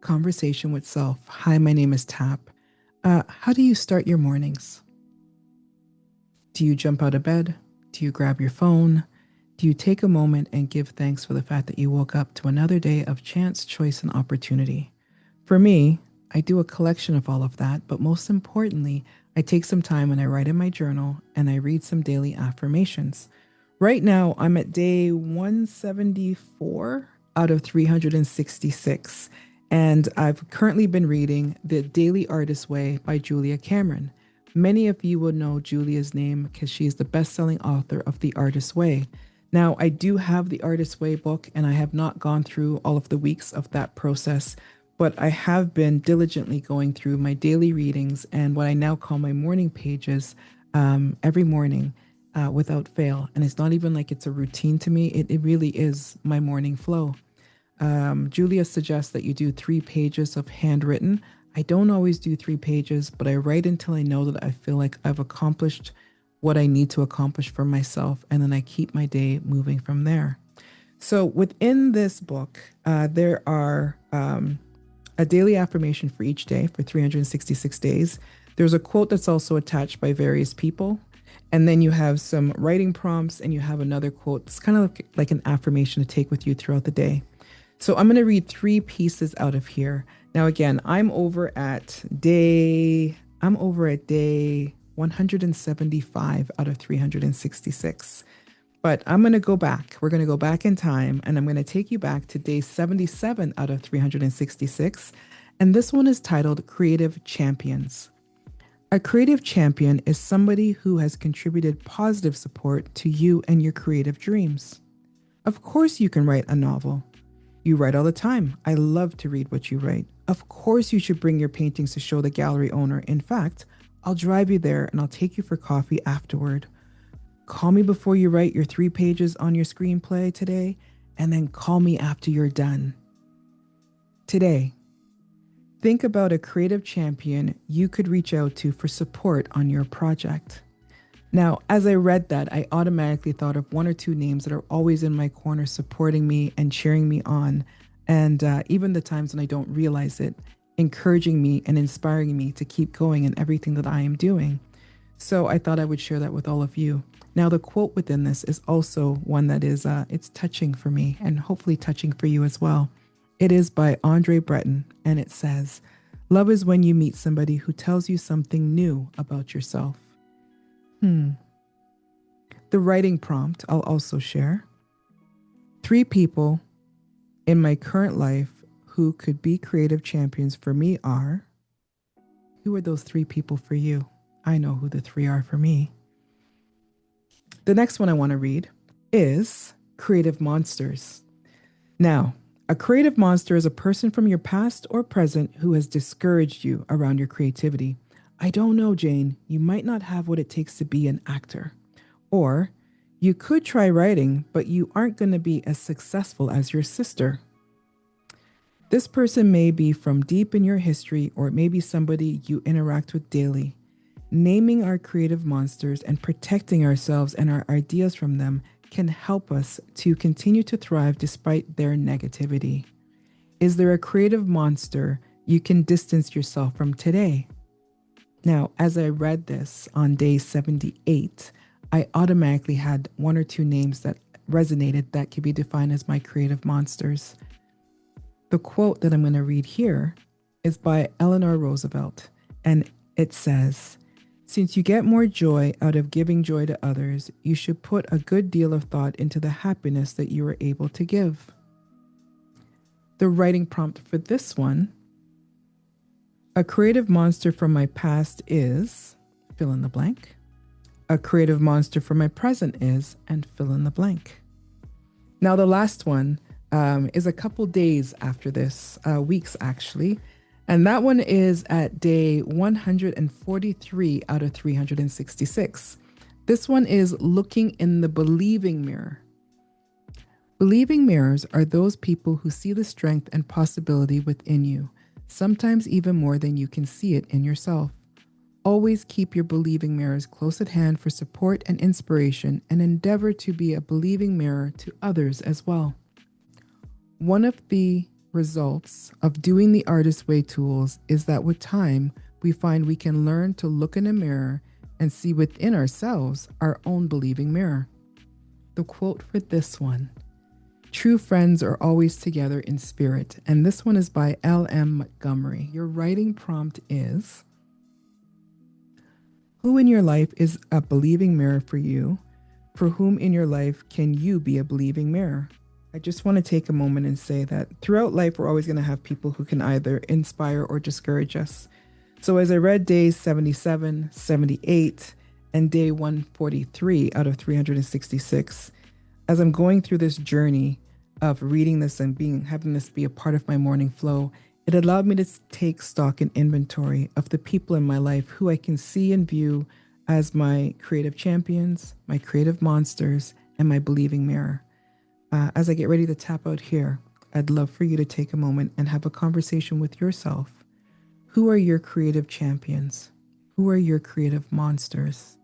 Conversation with Self. Hi, my name is Tap. How do you start your mornings? Do you jump out of bed? Do you grab your phone? Do you take a moment and give thanks for the fact that you woke up to another day of chance, choice, and opportunity? For me, I do a collection of all of that, but most importantly, I take some time and I write in my journal and I read some daily affirmations. Right now, I'm at day 174 out of 366, and I've currently been reading The Daily Artist Way by Julia Cameron. Many of you will know Julia's name because she is the best selling author of The Artist's Way. Now, I do have the Artist's Way book, and I have not gone through all of the weeks of that process, but I have been diligently going through my daily readings and what I now call my morning pages every morning without fail. And it's not even like it's a routine to me, it really is my morning flow. Julia suggests that you do 3 pages of handwritten. I don't always do 3 pages, but I write until I know that I feel like I've accomplished what I need to accomplish for myself, and then I keep my day moving from there. So within this book, there are a daily affirmation for each day for 366 days. There's a quote that's also attached by various people. And then you have some writing prompts and you have another quote. It's kind of like an affirmation to take with you throughout the day. So I'm going to read 3 pieces out of here. Now, again, I'm over at day 175 out of 366. But I'm going to go back. We're going to go back in time and I'm going to take you back to day 77 out of 366. And this one is titled Creative Champions. A creative champion is somebody who has contributed positive support to you and your creative dreams. Of course, you can write a novel. You write all the time. I love to read what you write. Of course, you should bring your paintings to show the gallery owner. In fact, I'll drive you there and I'll take you for coffee afterward. Call me before you write your 3 pages on your screenplay today, and then call me after you're done. Today, think about a creative champion you could reach out to for support on your project. Now, as I read that, I automatically thought of 1 or 2 names that are always in my corner supporting me and cheering me on. And even the times when I don't realize it, encouraging me and inspiring me to keep going in everything that I am doing. So I thought I would share that with all of you. Now, the quote within this is also one that is, it's touching for me and hopefully touching for you as well. It is by Andre Breton, and it says, "Love is when you meet somebody who tells you something new about yourself." The writing prompt I'll also share. 3 people in my current life who could be creative champions for me are, who are those 3 people for you? I know who the 3 are for me. The next one I want to read is Creative Monsters. Now, a creative monster is a person from your past or present who has discouraged you around your creativity. I don't know, Jane, you might not have what it takes to be an actor. Or, you could try writing, but you aren't going to be as successful as your sister. This person may be from deep in your history, or it may be somebody you interact with daily. Naming our creative monsters and protecting ourselves and our ideas from them can help us to continue to thrive despite their negativity. Is there a creative monster you can distance yourself from today? Now, as I read this on day 78, I automatically had 1 or 2 names that resonated that could be defined as my creative monsters. The quote that I'm going to read here is by Eleanor Roosevelt, and it says, "Since you get more joy out of giving joy to others, you should put a good deal of thought into the happiness that you are able to give." The writing prompt for this one, a creative monster from my past is, fill in the blank. A creative monster from my present is, and fill in the blank. Now, the last one is a couple days after this, weeks actually. And that one is at day 143 out of 366. This one is looking in the believing mirror. Believing mirrors are those people who see the strength and possibility within you, sometimes even more than you can see it in yourself. Always keep your believing mirrors close at hand for support and inspiration, and endeavor to be a believing mirror to others as well. One of the results of doing the artist way tools is that with time, we find we can learn to look in a mirror and see within ourselves our own believing mirror. The quote for this one: true friends are always together in spirit. And this one is by L.M. Montgomery. Your writing prompt is: who in your life is a believing mirror for you? For whom in your life can you be a believing mirror? I just want to take a moment and say that throughout life, we're always going to have people who can either inspire or discourage us. So as I read days 77, 78, and day 143 out of 366, as I'm going through this journey of reading this and having this be a part of my morning flow, it allowed me to take stock and inventory of the people in my life who I can see and view as my creative champions, my creative monsters, and my believing mirror. As I get ready to tap out here, I'd love for you to take a moment and have a conversation with yourself. Who are your creative champions? Who are your creative monsters?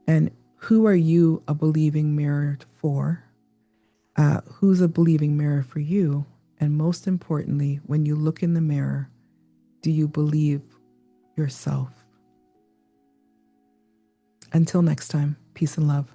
And who are you a believing mirror for? Who's a believing mirror for you? And most importantly, when you look in the mirror, do you believe yourself? Until next time, peace and love.